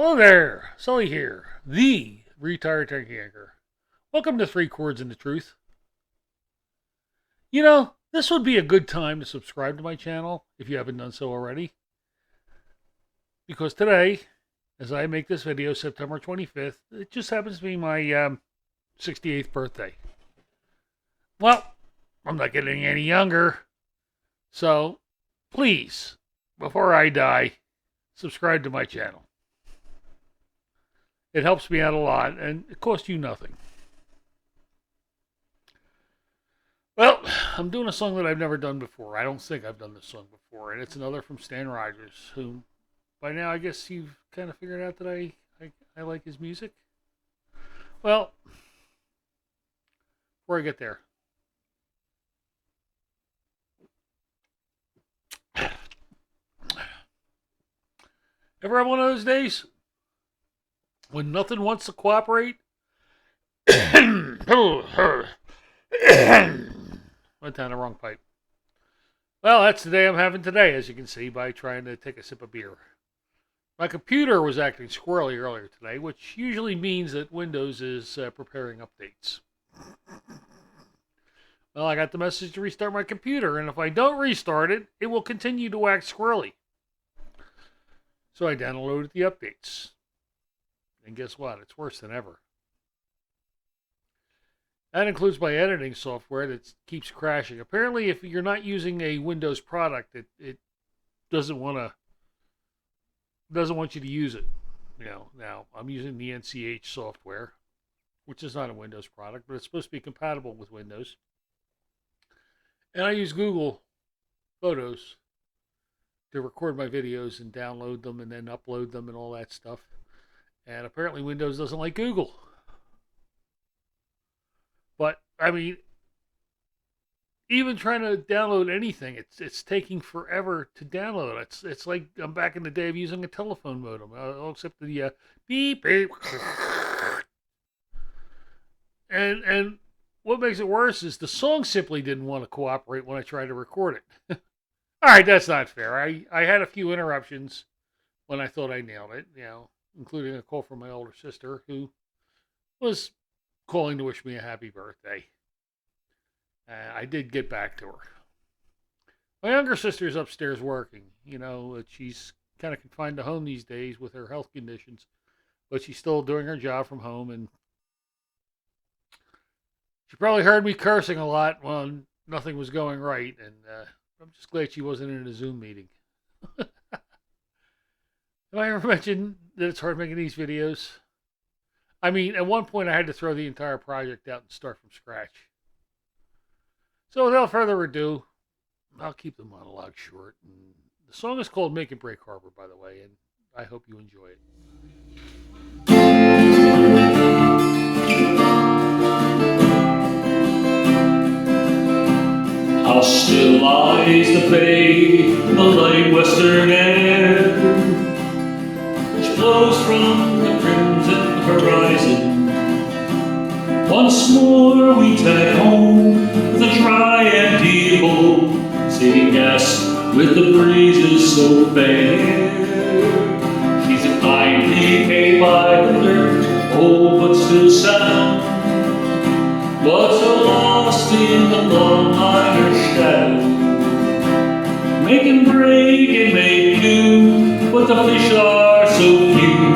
Hello there, Sully here, the retired tech anchor. Welcome to Three Chords and the Truth. This would be a good time to subscribe to my channel if you haven't done so already. Because today, as I make this video, September 25th, it just happens to be my 68th birthday. Well, I'm not getting any younger. So, please, before I die, subscribe to my channel. It helps me out a lot, and it costs you nothing. Well, I'm doing a song that I've never done before. I don't think I've done this song before, and it's another from Stan Rogers, who, by now, I guess you've kind of figured out that I like his music. Well, before I get there, ever have one of those days when nothing wants to cooperate? Went down the wrong pipe. Well, that's the day I'm having today, as you can see, by trying to take a sip of beer. My computer was acting squirrely earlier today, which usually means that Windows is preparing updates. Well, I got the message to restart my computer, and if I don't restart it, it will continue to act squirrely. So I downloaded the updates. And guess what? It's worse than ever. That includes my editing software that keeps crashing. Apparently, if you're not using a Windows product, it doesn't want you to use it. Now I'm using the NCH software, which is not a Windows product, but it's supposed to be compatible with Windows. And I use Google Photos to record my videos and download them and then upload them and all that stuff. And apparently Windows doesn't like Google. But, I mean, even trying to download anything, it's taking forever to download. It's like I'm back in the day of using a telephone modem, except the beep, beep. And what makes it worse is the song simply didn't want to cooperate when I tried to record it. All right, that's not fair. I had a few interruptions when I thought I nailed it, including a call from my older sister, who was calling to wish me a happy birthday. I did get back to her. My younger sister's upstairs working. She's kind of confined to home these days with her health conditions, but she's still doing her job from home, and she probably heard me cursing a lot when nothing was going right, and I'm just glad she wasn't in a Zoom meeting. Have I ever mentioned that it's hard making these videos? I mean, at one point I had to throw the entire project out and start from scratch. So without further ado, I'll keep the monologue short. And the song is called Break Harbour, by the way, and I hope you enjoy it. How still lies the bay, the light western air, flows from the crimson horizon. Once more we tag home with a dry empty hold, saving gas with the breezes so fair. She's a kindly paid by the dirt, old but still sound, but so lost in the long liner shadow, making break and make do, but the fish are so few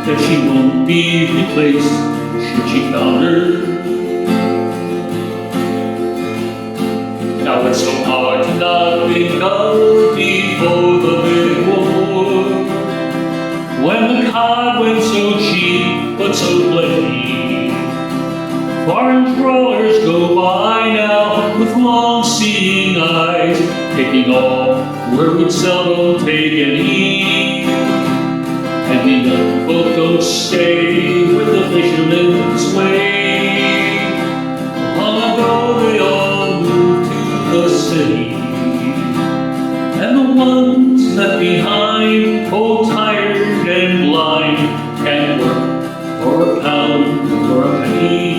that she won't be replaced should she founder. Now it's so hard to not think of before the big war, when the cod went so cheap but so plenty. Foreign trawlers go by now with long-seeing eyes, taking all where we'd seldom take any. And we young folk don't stay with the fisherman's way. Long ago they all moved to the city, and the ones left behind, old, tired, and blind, can't work for a pound or a penny.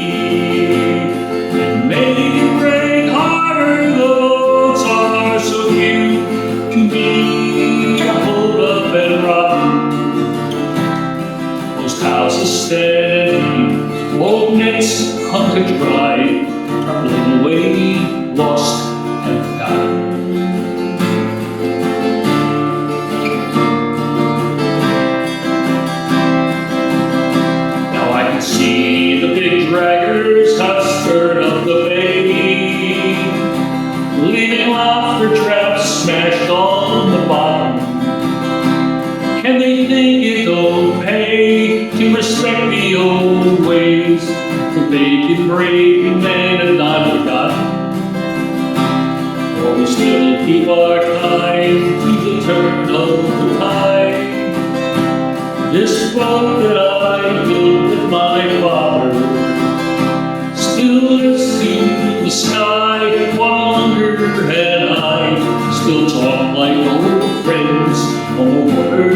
And making Break Harbour, the boats are so few to be hold up and rotten. steady. Old nets hung to dry, are blown away, lost and forgotten. Now I can see the big draggers have stirred up the bay, leaving lobster traps smashed on the bottom. Can they think it okay to respect the old ways that they can break and then have not forgotten? Or we still keep our time to the turn of the tide. This boat that I built with my father still lifts to the sky longer, and I still talk like old friends on the water.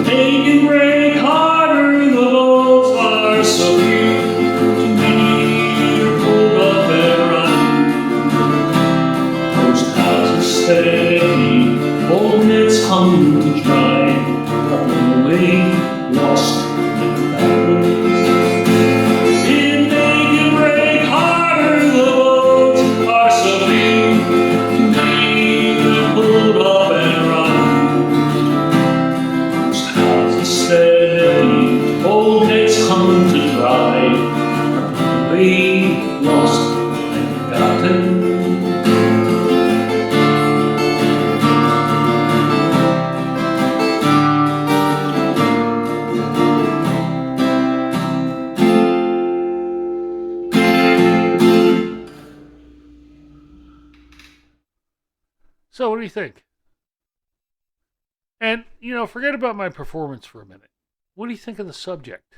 They can break harder, the boats are so few. To me, they're pulled up and run. Those clouds are steady, old nets hung to dry, are away, lost and forgotten. Steady, old nets hung to dry, are away, lost and forgotten. So, what do you think? And, forget about my performance for a minute. What do you think of the subject?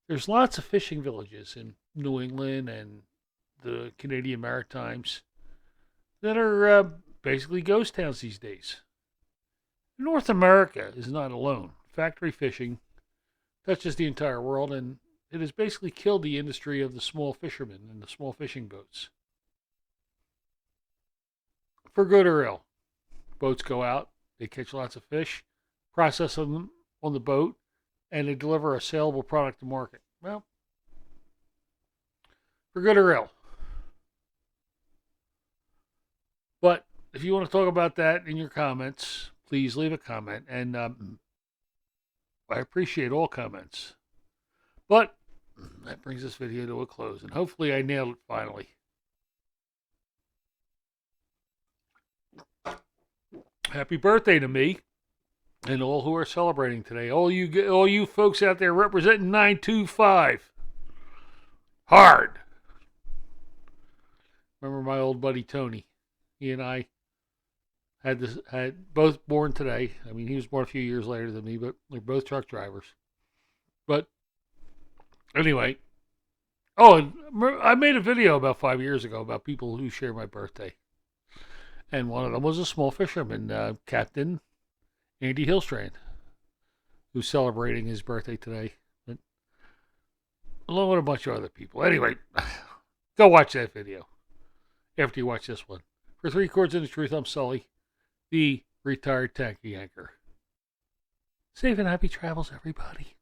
There's lots of fishing villages in New England and the Canadian Maritimes that are basically ghost towns these days. North America is not alone. Factory fishing touches the entire world, and it has basically killed the industry of the small fishermen and the small fishing boats. For good or ill, boats go out, they catch lots of fish, process them on the boat, and they deliver a saleable product to market. Well, for good or ill. But if you want to talk about that in your comments, please leave a comment. And I appreciate all comments. But that brings this video to a close. And hopefully I nailed it finally. Happy birthday to me and all who are celebrating today. All you folks out there representing 925. Hard. Remember my old buddy Tony. He and I had both born today. I mean, he was born a few years later than me, but we're both truck drivers. But anyway, and I made a video about 5 years ago about people who share my birthday. And one of them was a small fisherman, Captain Andy Hillstrand, who's celebrating his birthday today, but along with a bunch of other people. Anyway, go watch that video after you watch this one. For 3 Chords and the Truth, I'm Sully, the retired tanky anchor. Safe and happy travels, everybody.